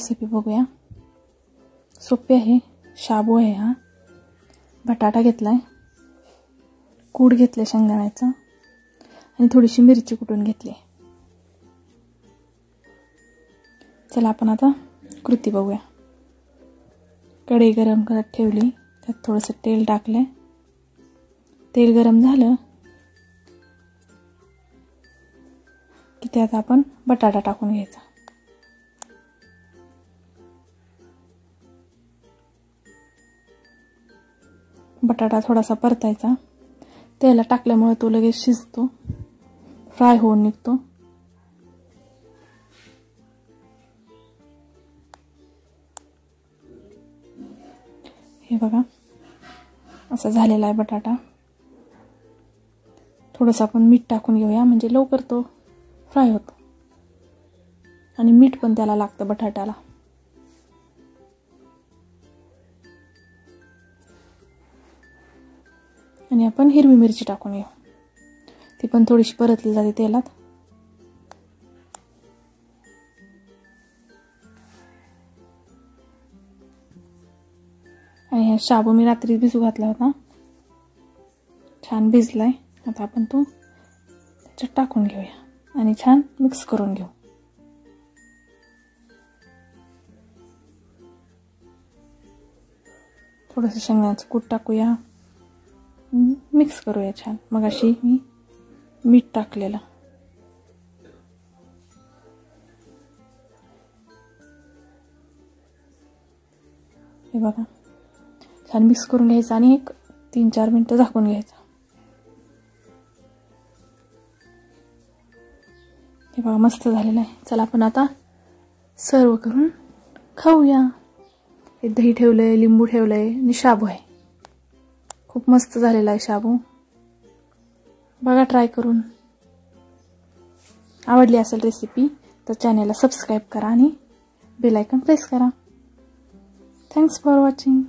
Recipe बघूया। सोपी आहे। शाबू आहे हा, बटाटा घेतलाय, कूट घेतले शेंगदाण्याचं आणि थोडीशी मिरची कुटून घेतली। चला आपण आता कृती बघूया। कढई गरम करत ठेवली, त्यात थोडंसं तेल टाकले। तेल गरम झालं की त्यात आपण बटाटा टाकून घ्यायचा। बटाटा थोडासा परतायचा। तेलात टाकल्यामुळे तो लगेच शिजतो, फ्राय होऊन निघतो। हे बघा असा झालेला आहे बटाटा। थोडंसं आपण मीठ टाकून घेऊया, म्हणजे लवकर तो फ्राय होतो आणि मीठ पण त्याला लागतं बटाट्याला। आणि आपण हिरवी मिरची टाकून घेऊ, ती पण थोडीशी परतली जाते तेलात। आणि हा शाबू मी रात्री भिजू घातला होता, छान भिजलाय। आता आपण तो त्याच्यात टाकून घेऊया आणि छान मिक्स करून घेऊ। थोडंसं शेंगदाण्याचं कूट टाकूया, मिक्स करूया छान। मगाशी मी मीठ टाकलेलं। हे बघा छान मिक्स करून घ्यायचं आणि एक 3-4 मिनिटं झाकून घ्यायचं। हे बघा मस्त झालेलं आहे। चला आपण आता सर्व करून खाऊया। हे दही ठेवलंय, लिंबू ठेवलंय आणि शाबू आहे। खूप मस्त झालेला आहे शाबू, बघा ट्राय करून। आवडली असेल रेसिपी तर चॅनलला सबस्क्राइब करा आणि बेल आयकॉन प्रेस करा। Thanks for watching.